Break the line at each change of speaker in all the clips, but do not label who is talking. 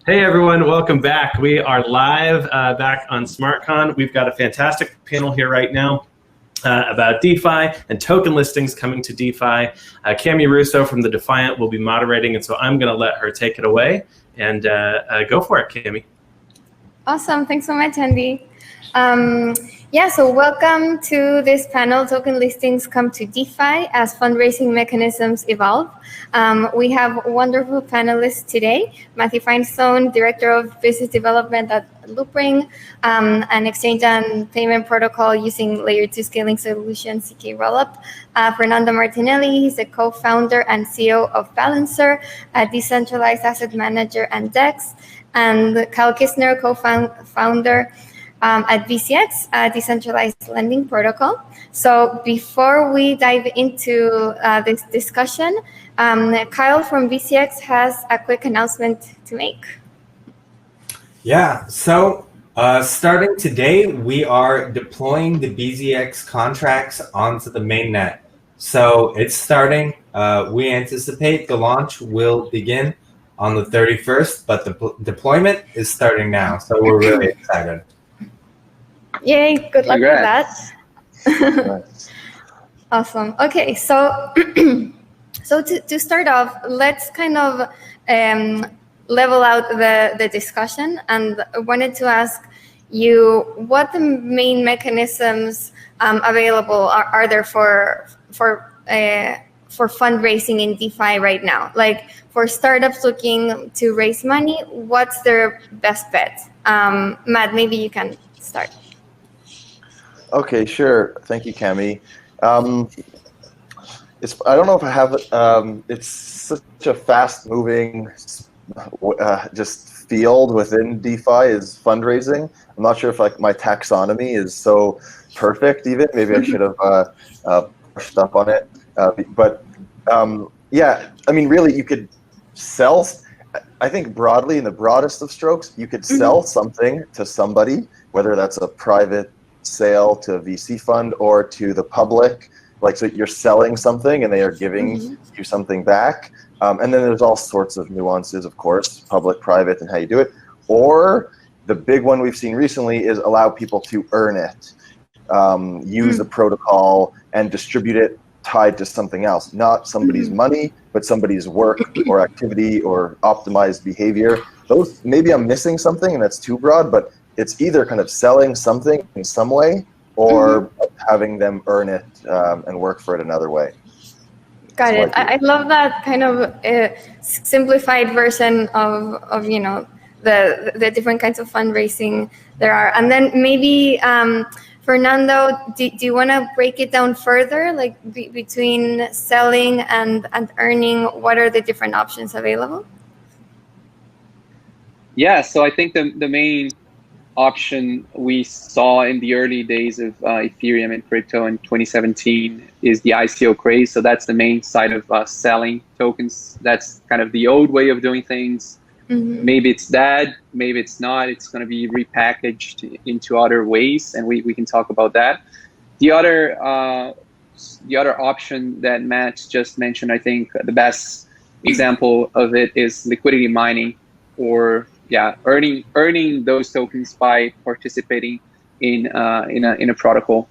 Hey everyone, welcome back. We are live back on SmartCon. We've got a fantastic panel here right now about DeFi and token listings coming to DeFi. Camila Russo from the Defiant will be moderating, and so I'm going to let her take it away and go for it, Cami.
Awesome, thanks so much, Andy. So welcome to this panel, Token Listings Come to DeFi as Fundraising Mechanisms Evolve. We have wonderful panelists today. Matthew Finestone, Director of Business Development at Loopring, an exchange and payment protocol using Layer 2 scaling solution, CK Rollup. Fernando Martinelli, he's the co-founder and CEO of Balancer, a decentralized asset manager and DEX. And Kyle Kistner, co-founder at VCX, a decentralized lending protocol. So before we dive into this discussion, Kyle from VCX has a quick announcement to make.
Yeah, so starting today, we are deploying the BZX contracts onto the mainnet. So it's starting. We anticipate the launch will begin on the 31st, but the deployment is starting now. So we're really excited.
Yay, good luck with that. Awesome. Okay, so to start off, let's kind of level out the discussion, and I wanted to ask you what the main mechanisms available are there for fundraising in DeFi right now. Like for startups looking to raise money, what's their best bet? Matt, maybe you can start.
Okay, sure. Thank you, Cami. I don't know if I have it. It's such a fast-moving just field within DeFi is fundraising. I'm not sure if like my taxonomy is so perfect even. Maybe I should have brushed up on it. Yeah, I mean, really, you could sell. I think broadly, in the broadest of strokes, you could sell something to somebody, whether that's a private sale to a VC fund or to the public. Like, so you're selling something and they are giving you something back. And then there's all sorts of nuances, of course, public, private, and how you do it. Or the big one we've seen recently is allow people to earn it, use the protocol and distribute it tied to something else, not somebody's money, but somebody's work or activity or optimized behavior. Those, maybe I'm missing something and that's too broad, but it's either kind of selling something in some way or having them earn it and work for it another way.
Got it. I love that kind of simplified version of you know, the different kinds of fundraising there are. And then maybe Fernando, do you want to break it down further, like between selling and earning? What are the different options available?
Yeah, so I think the main option we saw in the early days of Ethereum and crypto in 2017 is the ICO craze. So that's the main side of selling tokens. That's kind of the old way of doing things. Maybe it's dead, maybe it's not. It's going to be repackaged into other ways, and we can talk about that. The other option that Matt just mentioned, I think the best example of it is liquidity mining, or earning those tokens by participating in a protocol.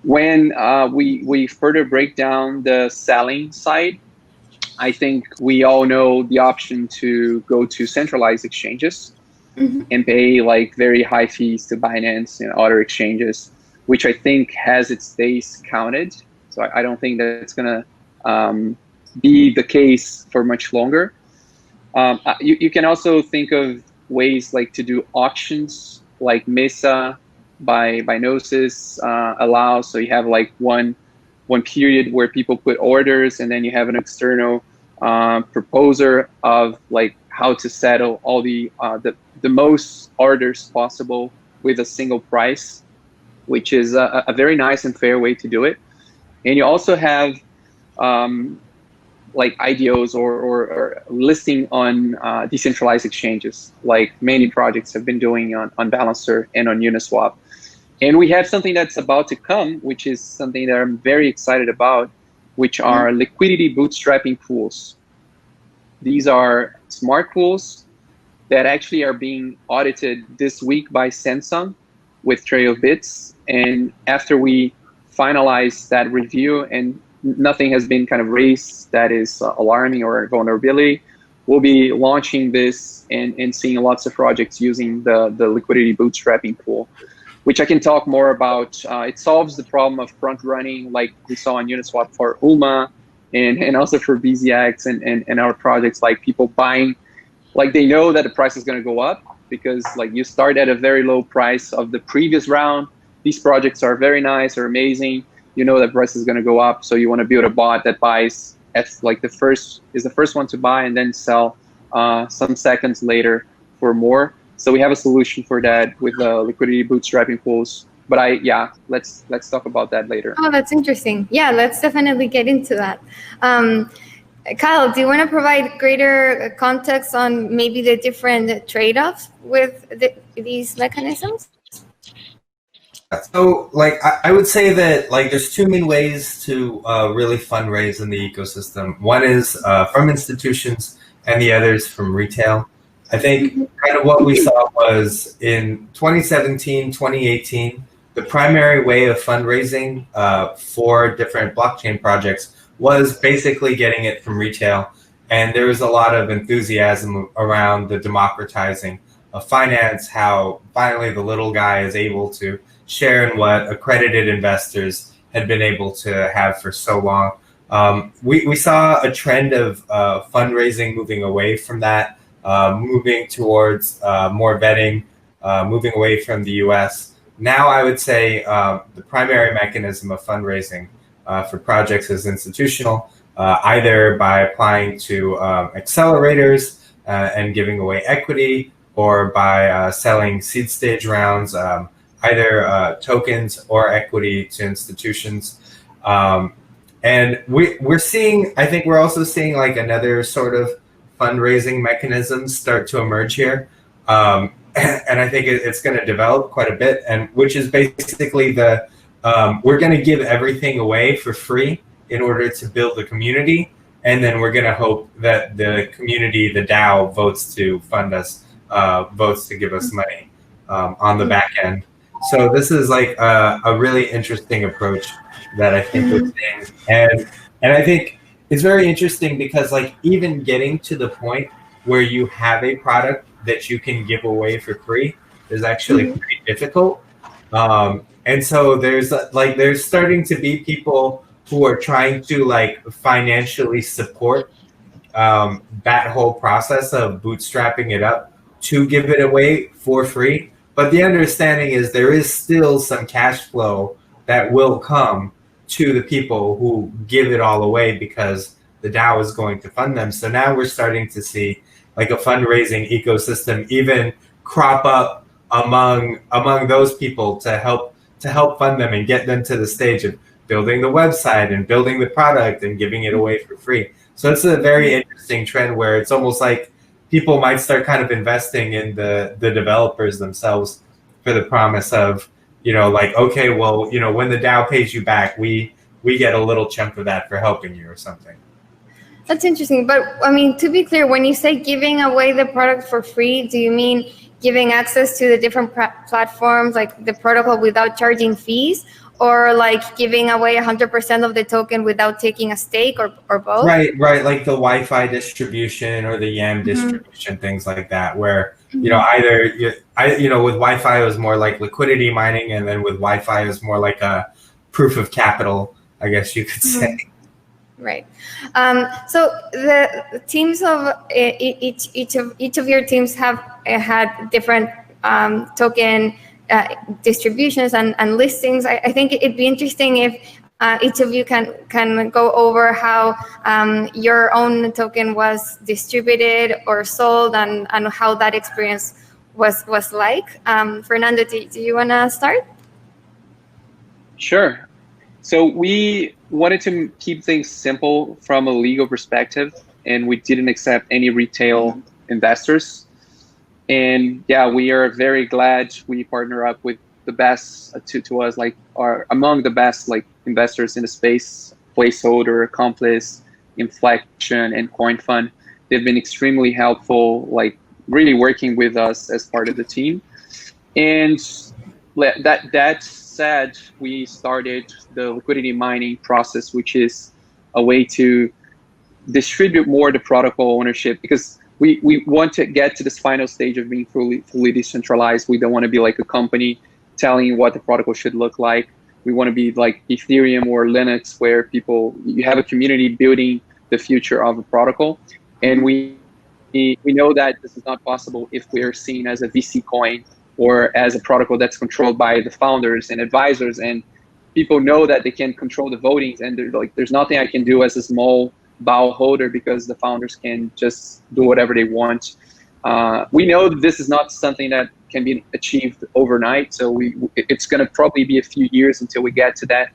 When we further break down the selling side, I think we all know the option to go to centralized exchanges and pay like very high fees to Binance and other exchanges, which I think has its days counted. So I don't think that it's gonna be the case for much longer. You can also think of ways like to do auctions, like Mesa by Gnosis allows. So you have like one period where people put orders, and then you have an external proposer of like how to settle all the most orders possible with a single price, which is a very nice and fair way to do it. And you also have like IDOs or listing on decentralized exchanges, like many projects have been doing on Balancer and on Uniswap. And we have something that's about to come, which is something that I'm very excited about, which are liquidity bootstrapping pools. These are smart pools that actually are being audited this week by Samsung with Tray of Bits. And after we finalize that review and nothing has been kind of raised that is alarming or a vulnerability, we'll be launching this and seeing lots of projects using the liquidity bootstrapping pool, which I can talk more about. It solves the problem of front running, like we saw on Uniswap for UMA and also for BZX and our projects, like people buying, like they know that the price is going to go up because like you start at a very low price of the previous round. These projects are very nice or amazing. You know that price is going to go up, so you want to build a bot that buys at like the first one to buy and then sell some seconds later for more. So we have a solution for that with the liquidity bootstrapping pools. But let's talk about that later.
Oh, that's interesting. Yeah, let's definitely get into that. Kyle, do you want to provide greater context on maybe the different trade-offs with these mechanisms?
So, like, I would say that, like, there's two main ways to really fundraise in the ecosystem. One is from institutions, and the other is from retail. I think kind of what we saw was in 2017, 2018, the primary way of fundraising for different blockchain projects was basically getting it from retail. And there was a lot of enthusiasm around the democratizing of finance, how finally the little guy is able to share in what accredited investors had been able to have for so long. We saw a trend of fundraising moving away from that, moving towards more vetting, moving away from the US. Now I would say the primary mechanism of fundraising for projects is institutional, either by applying to accelerators and giving away equity, or by selling seed stage rounds, either tokens or equity to institutions. And we're seeing, I think we're also seeing like another sort of fundraising mechanisms start to emerge here. And I think it's going to develop quite a bit, and which is basically we're going to give everything away for free in order to build the community. And then we're going to hope that the community, the DAO, votes to fund us, votes to give us money on the back end. So this is like a really interesting approach that I think we're seeing. And I think it's very interesting because like even getting to the point where you have a product that you can give away for free is actually pretty difficult. And so there's starting to be people who are trying to like financially support that whole process of bootstrapping it up to give it away for free. But the understanding is there is still some cash flow that will come to the people who give it all away because the DAO is going to fund them. So now we're starting to see like a fundraising ecosystem even crop up among those people to help fund them and get them to the stage of building the website and building the product and giving it away for free. So it's a very interesting trend where it's almost like people might start kind of investing in the developers themselves for the promise of, like, okay, well, when the DAO pays you back, we get a little chunk of that for helping you or something.
That's interesting. But I mean, to be clear, when you say giving away the product for free, do you mean giving access to the different platforms, like the protocol without charging fees? Or like giving away 100% of the token without taking a stake, or both? Right.
Like the Wi-Fi distribution or the YAM distribution, things like that, where, either, with Wi-Fi it was more like liquidity mining, and then with Wi-Fi it was more like a proof of capital, I guess you could say.
Right. So the teams of each of your teams have had different token distributions and listings. I think it'd be interesting if each of you can go over how your own token was distributed or sold and how that experience was like. Fernando, do you want to start?
Sure. So we wanted to keep things simple from a legal perspective, and we didn't accept any retail investors. And yeah, we are very glad we partner up with the best to us, like are among the best like investors in the space: Placeholder, Accomplice, Inflection, and Coin Fund. They've been extremely helpful, like really working with us as part of the team. And that said, we started the liquidity mining process, which is a way to distribute more the protocol ownership, because we want to get to this final stage of being fully decentralized. We don't want to be like a company telling you what the protocol should look like. We want to be like Ethereum or Linux, where you have a community building the future of a protocol. And we know that this is not possible if we are seen as a VC coin or as a protocol that's controlled by the founders and advisors, and people know that they can control the votings, and there's nothing I can do as a small BAO holder because the founders can just do whatever they want. We know that this is not something that can be achieved overnight, so it's going to probably be a few years until we get to that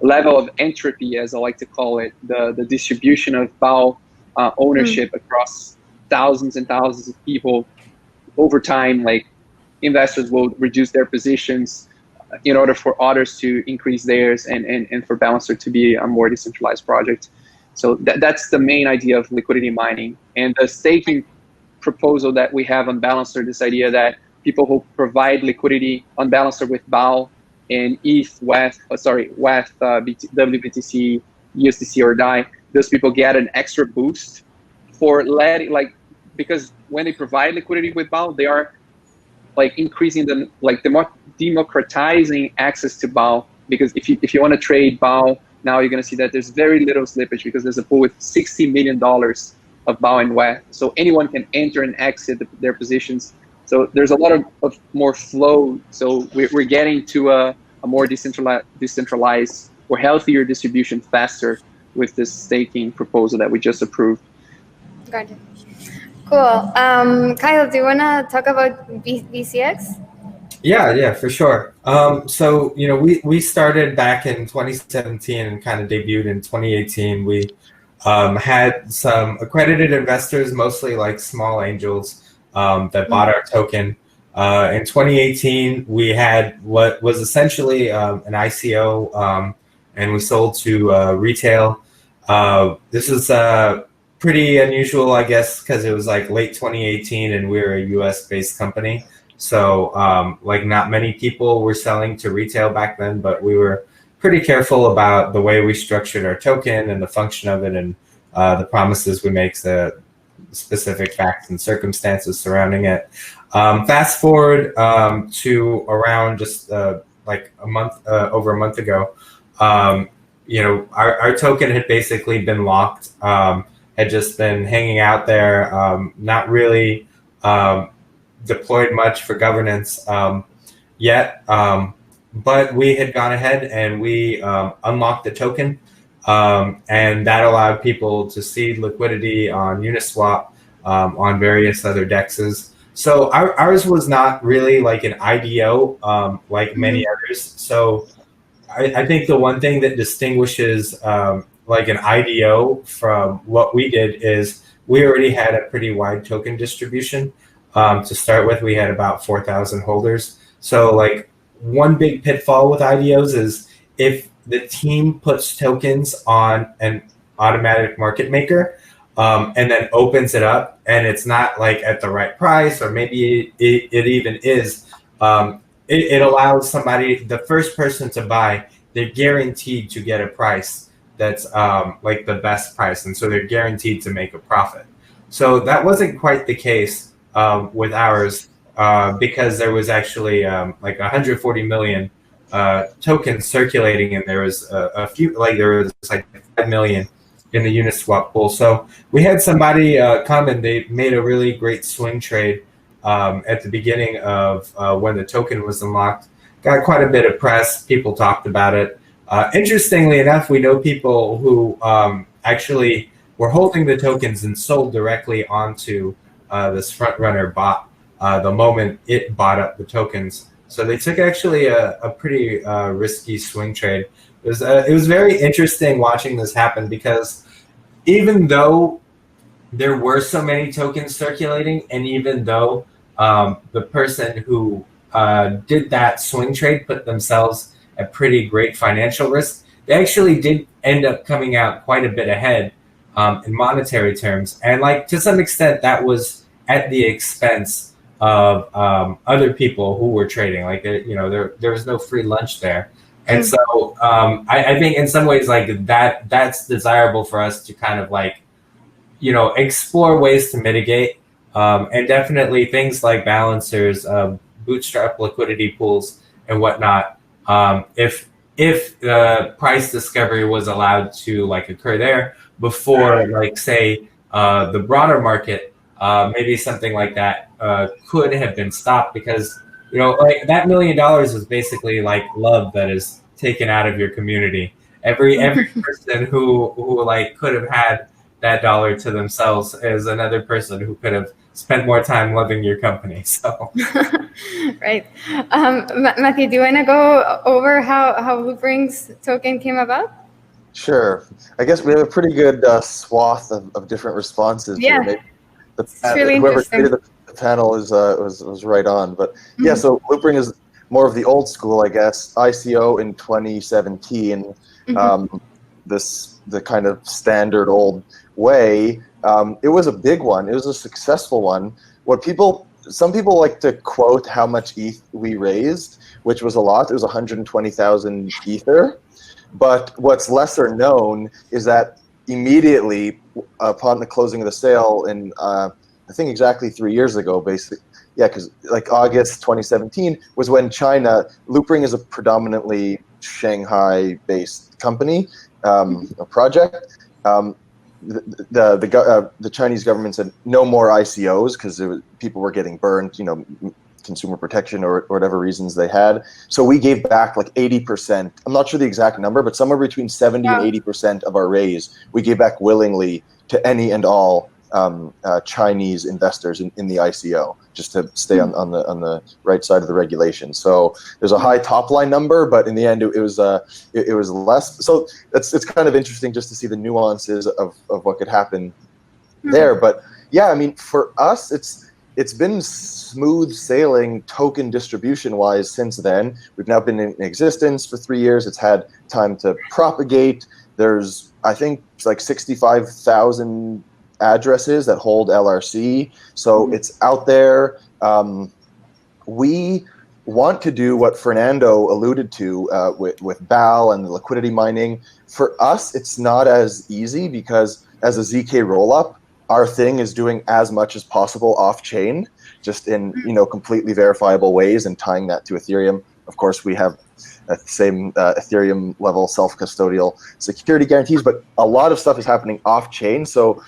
level of entropy, as I like to call it, the distribution of BAO ownership across thousands and thousands of people. Over time, like, investors will reduce their positions in order for others to increase theirs, and for Balancer to be a more decentralized project. So that's the main idea of liquidity mining. And the staking proposal that we have on Balancer, this idea that people who provide liquidity on Balancer with BAO and ETH, WETH, WBTC, USDC, or DAI, those people get an extra boost for because when they provide liquidity with BAO, they are like increasing democratizing access to BAO. Because if you want to trade BAO, now you're going to see that there's very little slippage, because there's a pool with $60 million of BAO and WETH. So anyone can enter and exit their positions. So there's a lot of more flow. So we're getting to a more decentralized or healthier distribution faster with this staking proposal that we just approved.
Got it. Cool. Kyle, do you want to talk about BCX?
Yeah, for sure. So, we started back in 2017 and kind of debuted in 2018. We had some accredited investors, mostly like small angels, that bought our token. In 2018, we had what was essentially an ICO, and we sold to retail. This is pretty unusual, I guess, because it was like late 2018 and we're a US-based company. So not many people were selling to retail back then, but we were pretty careful about the way we structured our token and the function of it, and the promises we make, the specific facts and circumstances surrounding it. Fast forward to around just over a month ago, our token had basically been locked, had just been hanging out there, not really deployed much for governance yet, but we had gone ahead and we unlocked the token, and that allowed people to seed liquidity on Uniswap, on various other dexes. So ours was not really like an IDO like many others. So I think the one thing that distinguishes like an IDO from what we did is we already had a pretty wide token distribution. To start with, we had about 4,000 holders. So like one big pitfall with IDOs is if the team puts tokens on an automatic market maker and then opens it up and it's not like at the right price, or maybe it even is, it allows somebody, the first person to buy, they're guaranteed to get a price that's like the best price. And so they're guaranteed to make a profit. So that wasn't quite the case with ours, because there was actually like 140 million tokens circulating, and there was a few, like there was like 5 million in the Uniswap pool. So we had somebody come and they made a really great swing trade at the beginning of when the token was unlocked. Got quite a bit of press. People talked about it. Interestingly enough, we know people who actually were holding the tokens and sold directly onto this front runner bot the moment it bought up the tokens. So they took actually a pretty risky swing trade. It was very interesting watching this happen, because even though there were so many tokens circulating, and even though the person who did that swing trade put themselves at pretty great financial risk, they actually did end up coming out quite a bit ahead in monetary terms. And like to some extent that was at the expense of other people who were trading. Like, there was no free lunch there. And so I think in some ways, like that's desirable for us to kind of like, explore ways to mitigate. And definitely things like balancers, bootstrap liquidity pools and whatnot. If the price discovery was allowed to like occur there before, like say the broader market, maybe something like that could have been stopped, because like that $1 million is basically like love that is taken out of your community. Every person who like could have had that dollar to themselves is another person who could have spent more time loving your company. So
right. Matthew, do you want to go over how Loopring's token came about?
Sure. I guess we have a pretty good swath of different responses.
Yeah.
Here.
It's really
whoever
interesting.
created the panel was right on. But yeah, so Loopring is more of the old school, I guess. ICO in 2017. The kind of standard old way. It was a big one. It was a successful one. Some people like to quote how much ETH we raised, which was a lot. It was 120,000 Ether. But what's lesser known is that immediately upon the closing of the sale in, I think exactly 3 years ago, basically, yeah, because like August 2017 was when Loopring is a predominantly Shanghai-based company, a project. The Chinese government said no more ICOs because people were getting burned, consumer protection or whatever reasons they had. So we gave back like 80%. I'm not sure the exact number, but somewhere between 70 and 80% of our raise, we gave back willingly to any and all Chinese investors in the ICO, just to stay on the right side of the regulation. So there's a high top line number, but in the end it was less. So it's kind of interesting just to see the nuances of what could happen there. But yeah, I mean, for us, it's been smooth sailing token distribution wise since then. We've now been in existence for 3 years. It's had time to propagate. There's, I think, like 65,000 addresses that hold LRC. So it's out there. We want to do what Fernando alluded to with BAL and the liquidity mining. For us, it's not as easy because as a ZK rollup, our thing is doing as much as possible off-chain, just in completely verifiable ways and tying that to Ethereum. Of course, we have the same Ethereum level self-custodial security guarantees, but a lot of stuff is happening off-chain. So,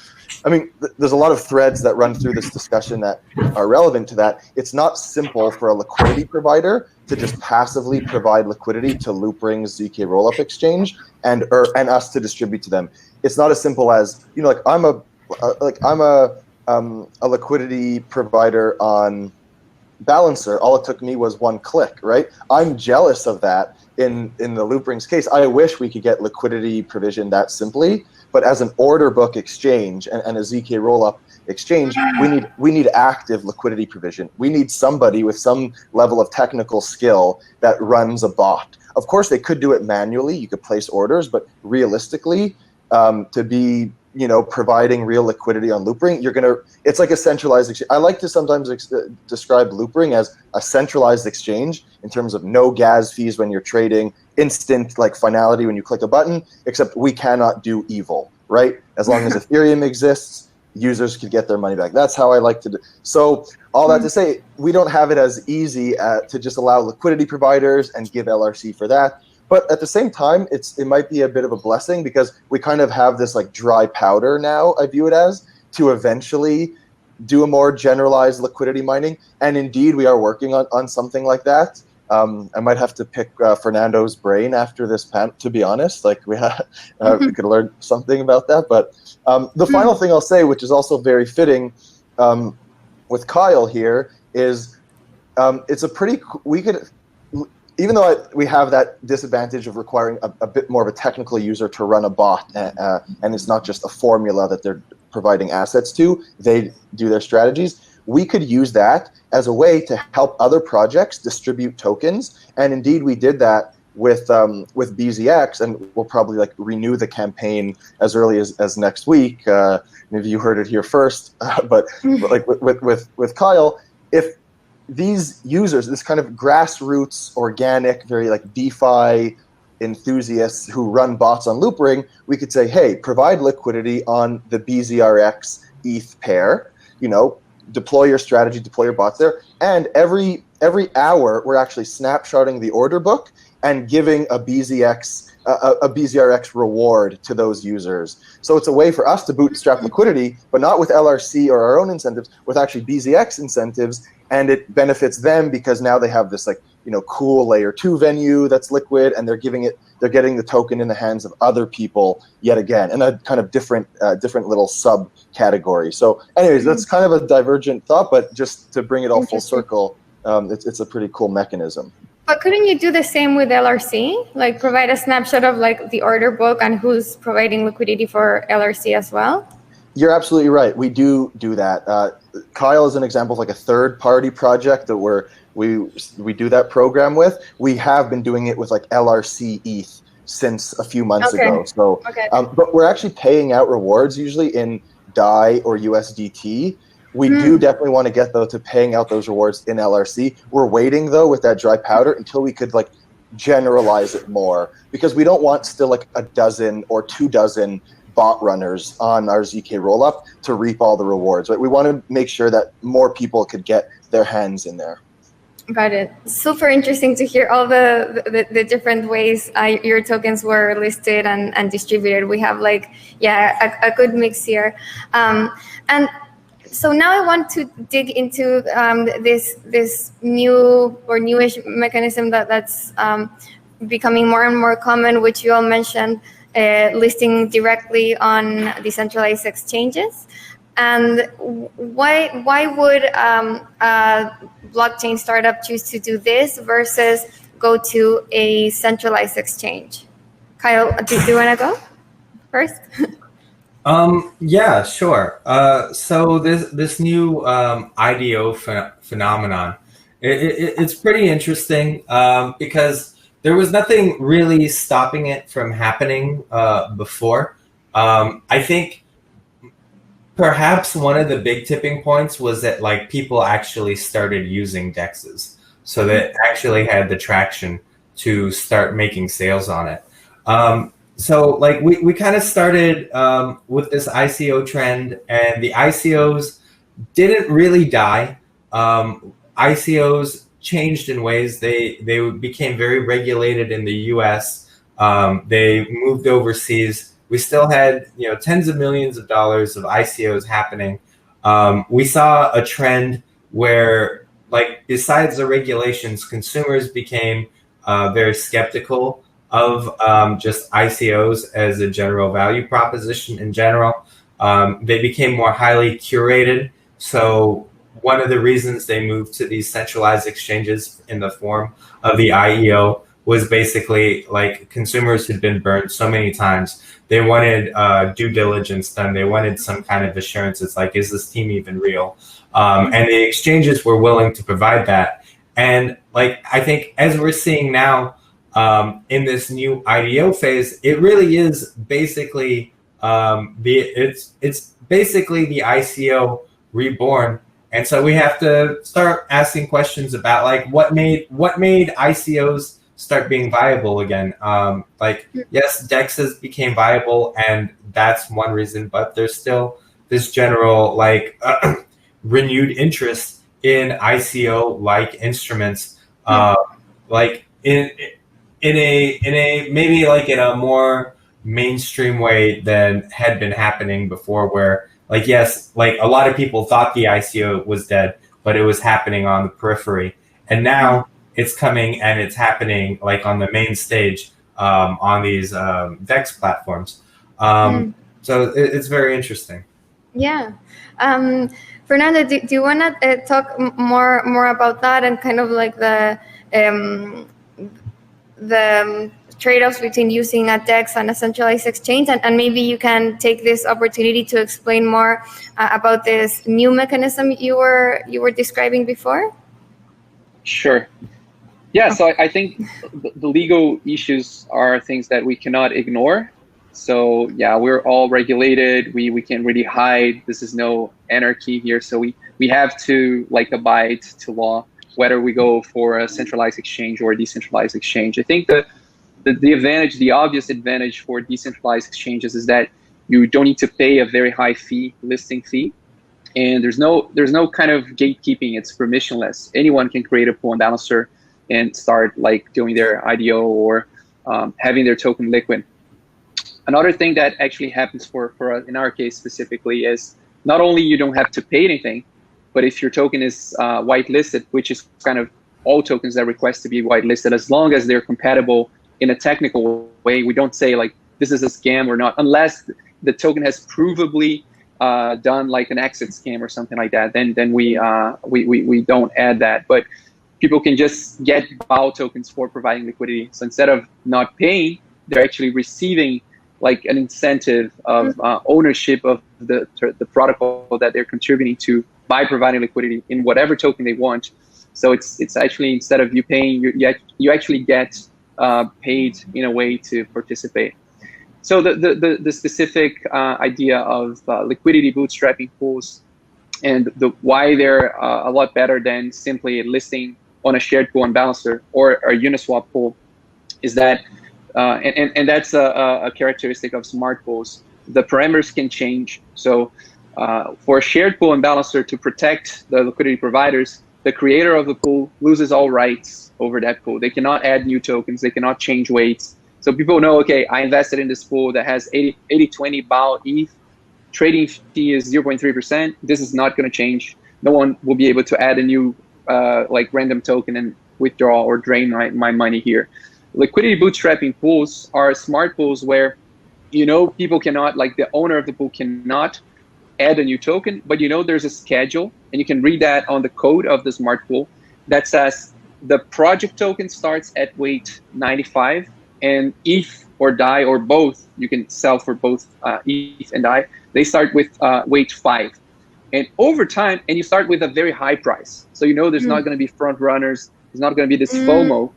I mean, there's a lot of threads that run through this discussion that are relevant to that. It's not simple for a liquidity provider to just passively provide liquidity to Loopring's ZK rollup exchange and us to distribute to them. It's not as simple as, like I'm a liquidity provider on Balancer. All it took me was one click, right? I'm jealous of that in the Loopring's case. I wish we could get liquidity provision that simply, but as an order book exchange and a ZK rollup exchange, we need active liquidity provision. We need somebody with some level of technical skill that runs a bot. Of course, they could do it manually. You could place orders, but realistically, to be providing real liquidity on Loopring, it's like a centralized exchange. I like to sometimes describe Loopring as a centralized exchange in terms of no gas fees when you're trading, instant like finality when you click a button, except we cannot do evil, right? As long as Ethereum exists, users could get their money back. That's how I like to do. So all that to say, we don't have it as easy to just allow liquidity providers and give LRC for that. But at the same time, it might be a bit of a blessing because we kind of have this like dry powder now, I view it as, to eventually do a more generalized liquidity mining. And indeed, we are working on something like that. I might have to pick Fernando's brain after this panel, to be honest. Like we could learn something about that. But the final thing I'll say, which is also very fitting with Kyle here, is it's a pretty, even though we have that disadvantage of requiring a bit more of a technical user to run a bot, and it's not just a formula that they're providing assets to, they do their strategies, we could use that as a way to help other projects distribute tokens. And indeed, we did that with BZX, and we'll probably like renew the campaign as early as next week. Maybe you heard it here first, but like with Kyle, if these users, this kind of grassroots, organic, very like DeFi enthusiasts who run bots on Loopring, we could say, hey, provide liquidity on the BZRX ETH pair, deploy your strategy, deploy your bots there. And every hour, we're actually snapshotting the order book and giving a BZRX reward to those users. So it's a way for us to bootstrap liquidity, but not with LRC or our own incentives, with actually BZX incentives. And it benefits them because now they have this like, cool layer 2 venue that's liquid, and they're getting the token in the hands of other people yet again, in a kind of different little subcategory. So anyways, that's kind of a divergent thought, but just to bring it all full circle, it's a pretty cool mechanism.
But couldn't you do the same with LRC? Like provide a snapshot of like the order book and who's providing liquidity for LRC as well?
You're absolutely right. We do that. Kyle is an example of like a third-party project that we do that program with. We have been doing it with like LRC ETH since a few months ago. So, but we're actually paying out rewards usually in DAI or USDT. We do definitely want to get though to paying out those rewards in LRC. We're waiting though with that dry powder until we could like generalize it more, because we don't want still like a dozen or 24 bot runners on our ZK rollup to reap all the rewards. Right? We want to make sure that more people could get their hands in there.
Got it. Super interesting to hear all the different ways your tokens were listed and distributed. We have like, a good mix here. And so now I want to dig into this new or newish mechanism that's becoming more and more common, which you all mentioned, listing directly on decentralized exchanges. And why would a blockchain startup choose to do this versus go to a centralized exchange? Kyle, do you want to go first?
Yeah, sure. So this new IDO phenomenon, it's pretty interesting because there was nothing really stopping it from happening before. I think perhaps one of the big tipping points was that like people actually started using DEXs, so that actually had the traction to start making sales on it. So like we kind of started with this ICO trend, and the ICOs didn't really die. ICOs changed in ways. They became very regulated in the US. They moved overseas. We still had tens of millions of dollars of ICOs happening. We saw a trend where, like, besides the regulations, consumers became very skeptical of just ICOs as a general value proposition in general. They became more highly curated. So one of the reasons they moved to these centralized exchanges in the form of the IEO was basically like consumers had been burned so many times. They wanted due diligence done. They wanted some kind of assurance. It's like, is this team even real? And the exchanges were willing to provide that. And like, I think as we're seeing now in this new IDO phase, it really is basically it's basically the ICO reborn. And so we have to start asking questions about like what made ICOs start being viable again. Like, yes, DEXs became viable, and that's one reason, but there's still this general like renewed interest in ICO like instruments, like in a maybe like in a more mainstream way than had been happening before, where like, yes, like a lot of people thought the ICO was dead, but it was happening on the periphery. And now it's coming and it's happening like on the main stage on these DEX platforms. So it's very interesting.
Yeah. Fernando, do you want to talk more about that and kind of like the trade-offs between using a DEX and a centralized exchange, and maybe you can take this opportunity to explain more about this new mechanism you were describing before?
Sure. Yeah, so I think the legal issues are things that we cannot ignore. So yeah, we're all regulated. We can't really hide. This is no anarchy here. So we have to like abide to law, whether we go for a centralized exchange or a decentralized exchange. I think the advantage, the obvious advantage for decentralized exchanges is that you don't need to pay a very high listing fee. And there's no kind of gatekeeping. It's permissionless. Anyone can create a pool and balancer and start like doing their IDO or having their token liquid. Another thing that actually happens for us, in our case specifically, is not only you don't have to pay anything, but if your token is whitelisted, which is kind of all tokens that request to be whitelisted, as long as they're compatible in a technical way, we don't say like this is a scam or not, unless the token has provably done like an exit scam or something like that. Then we don't add that. But people can just get BAO tokens for providing liquidity. So instead of not paying, they're actually receiving like an incentive of ownership of the protocol that they're contributing to by providing liquidity in whatever token they want. So it's actually, instead of you paying, you actually get paid in a way to participate. So the specific idea of liquidity bootstrapping pools and why they're a lot better than simply listing on a shared pool on Balancer or a Uniswap pool is that, and that's a characteristic of smart pools, the parameters can change. So for a shared pool and Balancer to protect the liquidity providers, the creator of the pool loses all rights over that pool. They cannot add new tokens. They cannot change weights. So people know, okay, I invested in this pool that has 80-20 BAO ETH. Trading fee is 0.3%. This is not going to change. No one will be able to add a new like random token and withdraw or drain my money here. Liquidity bootstrapping pools are smart pools where, people cannot, like the owner of the pool cannot add a new token, but there's a schedule, and you can read that on the code of the smart pool that says the project token starts at weight 95, and ETH or DAI or both, you can sell for both ETH and DAI, they start with weight 5. And over time, and you start with a very high price. So there's not going to be front runners, there's not going to be this FOMO.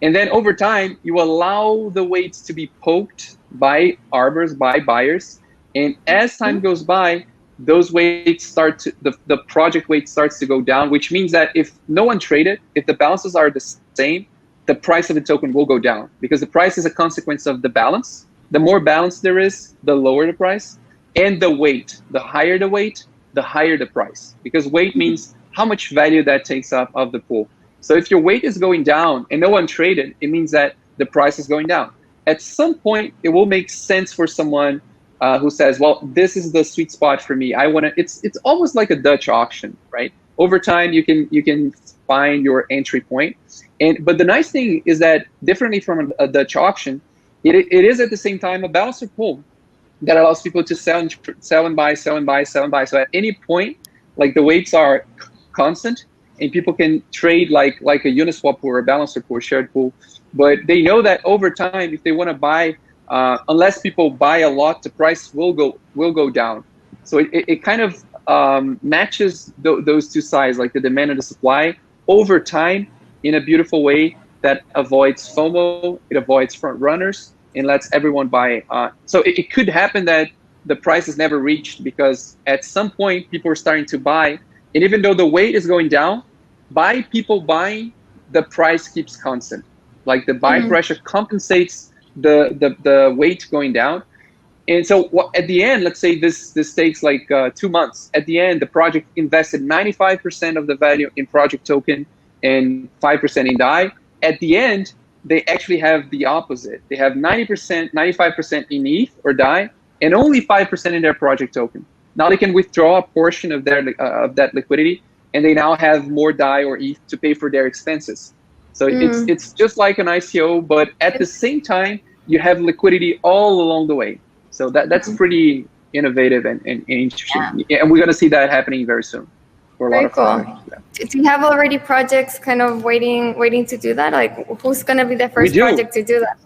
And then over time, you allow the weights to be poked by arbors, by buyers. And as time goes by, those weights start to, the project weight starts to go down, which means that if no one traded, if the balances are the same, the price of the token will go down, because the price is a consequence of the balance. The more balance there is, the lower the price, and the weight. The higher the weight, the higher the price, because weight means how much value that takes up of the pool. So if your weight is going down and no one traded, it means that the price is going down. At some point, it will make sense for someone who says, well, this is the sweet spot for me. I want to, it's almost like a Dutch auction, right? Over time, you can find your entry point. But the nice thing is that, differently from a Dutch auction, it is at the same time a balancer pool that allows people to sell and buy, sell and buy, sell and buy. So at any point, like the weights are constant, and people can trade like a Uniswap pool or a balancer pool, shared pool. But they know that over time, if they want to buy, unless people buy a lot, the price will go down. So it kind of matches those two sides, like the demand and the supply, over time in a beautiful way that avoids FOMO, it avoids front runners, and lets everyone buy. So it could happen that the price is never reached, because at some point people are starting to buy, and even though the weight is going down, by people buying, the price keeps constant. Like the buy pressure compensates the weight going down. And so at the end, let's say this takes like 2 months. At the end, the project invested 95% of the value in project token and 5% in DAI. At the end, they actually have the opposite. They have 90%, 95% in ETH or DAI, and only 5% in their project token. Now they can withdraw a portion of their of that liquidity, and they now have more DAI or ETH to pay for their expenses. So it's just like an ICO, but at the same time, you have liquidity all along the way. So that's pretty innovative and interesting. Yeah, and we're going to see that happening very soon. For a
very
lot of
cool. Yeah. Do you have already projects kind of waiting to do that? Like, who's going to be the first project to do that?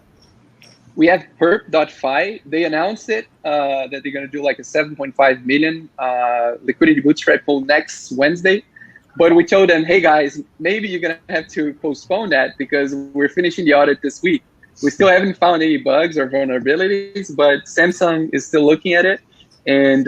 We have perp.fi. They announced it, that they're going to do like a 7.5 million liquidity bootstrap pool next Wednesday. But we told them, hey guys, maybe you're gonna have to postpone that because we're finishing the audit this week. We still haven't found any bugs or vulnerabilities, but Samsung is still looking at it. And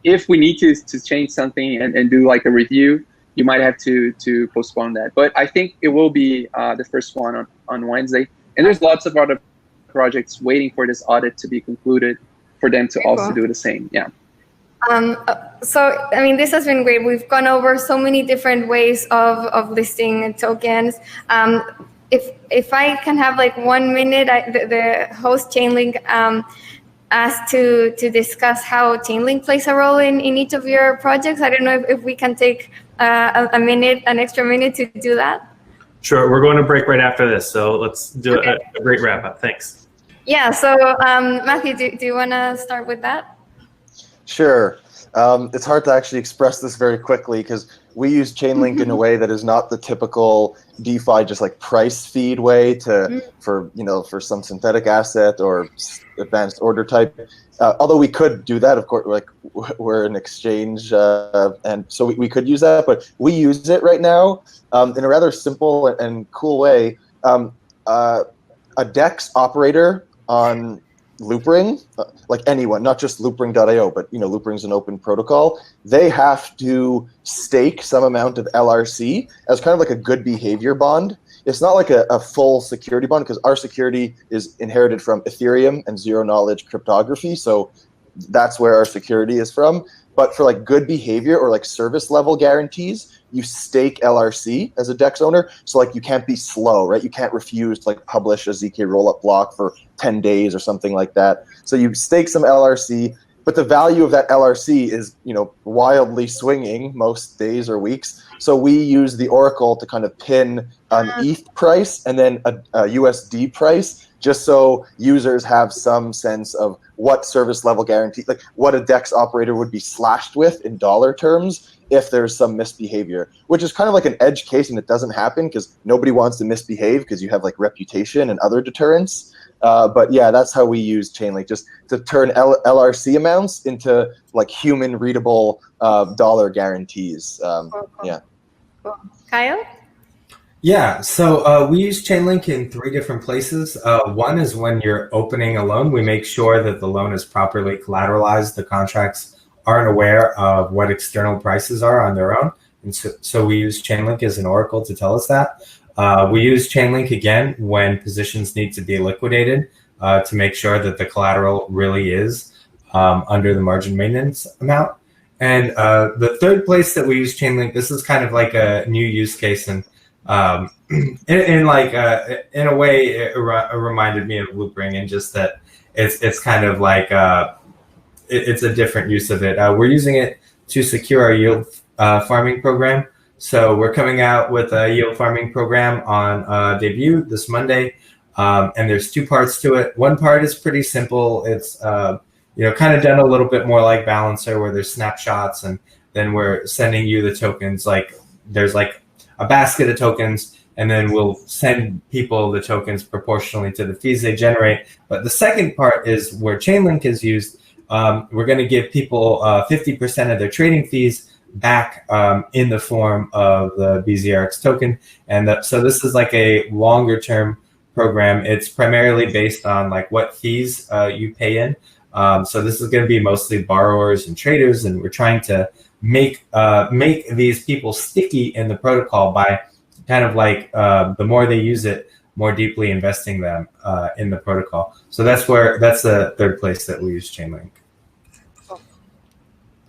if we need to change something and do like a review, you might have to postpone that. But I think it will be the first one on Wednesday. And there's lots of other projects waiting for this audit to be concluded for them to also do the same. Yeah.
So, I mean, this has been great. We've gone over so many different ways of listing tokens. If I can have like 1 minute, the host Chainlink asked to discuss how Chainlink plays a role in each of your projects. I don't know if we can take a minute, an extra minute to do that.
Sure, we're going to break right after this, so let's do a great wrap up. Thanks.
Yeah, so Matthew, do you want to start with that?
Sure. It's hard to actually express this very quickly because we use Chainlink in a way that is not the typical DeFi, just like price feed way for some synthetic asset or advanced order type. Although we could do that, of course, like we're an exchange, and so we could use that. But we use it right now in a rather simple and cool way. A DEX operator on Loopring, like anyone, not just Loopring.io, but Loopring's an open protocol. They have to stake some amount of LRC as kind of like a good behavior bond. It's not like a full security bond because our security is inherited from Ethereum and zero knowledge cryptography. So that's where our security is from. But for like good behavior or like service level guarantees, you stake LRC as a DEX owner. So like you can't be slow, right? You can't refuse to like publish a ZK rollup block for 10 days or something like that. So you stake some LRC, but the value of that LRC is, wildly swinging most days or weeks. So we use the Oracle to kind of pin an ETH price and then a USD price, just so users have some sense of what service level guarantee, like what a DEX operator would be slashed with in dollar terms if there's some misbehavior, which is kind of like an edge case and it doesn't happen because nobody wants to misbehave because you have like reputation and other deterrents. But yeah, that's how we use Chainlink, just to turn LRC amounts into like human readable dollar guarantees. Yeah.
Kyle?
Yeah, so we use Chainlink in 3 different places. One is when you're opening a loan, we make sure that the loan is properly collateralized. The contracts aren't aware of what external prices are on their own. And so we use Chainlink as an oracle to tell us that. We use Chainlink again when positions need to be liquidated to make sure that the collateral really is under the margin maintenance amount. And the third place that we use Chainlink, this is kind of like a new use case, and in a way, it reminded me of Loopring, and just that it's kind of like it's a different use of it. We're using it to secure our yield farming program. So we're coming out with a yield farming program on debut this Monday, and there's 2 parts to it. One part is pretty simple. It's kind of done a little bit more like Balancer, where there's snapshots, and then we're sending you the tokens. Like there's like a basket of tokens, and then we'll send people the tokens proportionally to the fees they generate. But the second part is where Chainlink is used. We're going to give people 50% of their trading fees back in the form of the BZRX token. And so this is like a longer term program. It's primarily based on like what fees you pay in. So this is going to be mostly borrowers and traders, and we're trying to make these people sticky in the protocol by kind of like the more they use it, more deeply investing them in the protocol. So that's the third place that we use Chainlink.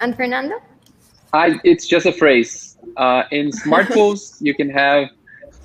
And Fernando?
It's just a phrase. In smart pools, you can have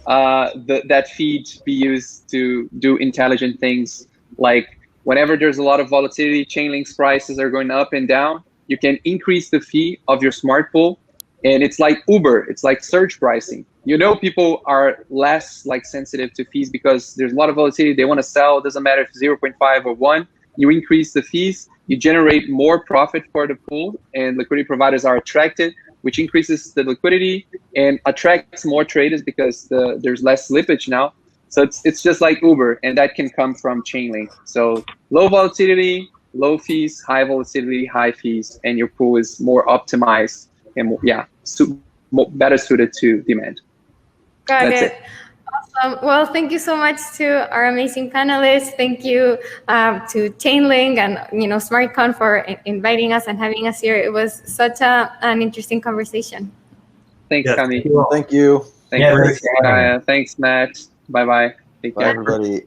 that feed be used to do intelligent things, like whenever there's a lot of volatility, Chainlink's prices are going up and down, you can increase the fee of your smart pool. And it's like Uber, it's like surge pricing. People are less like sensitive to fees because there's a lot of volatility. They want to sell, it doesn't matter if 0.5 or 1. You increase the fees, you generate more profit for the pool, and liquidity providers are attracted, which increases the liquidity and attracts more traders because there's less slippage now. So it's just like Uber, and that can come from Chainlink. So low volatility, low fees, high volatility, high fees, and your pool is more optimized. And yeah, better suited to demand.
Got
That's
it. Awesome. Well, thank you so much to our amazing panelists. Thank you to Chainlink and SmartCon for inviting us and having us here. It was such an interesting conversation.
Thanks,
Yes,
Cami.
Thank you.
Thanks, Matt. Bye-bye. Take
Bye,
care.
everybody.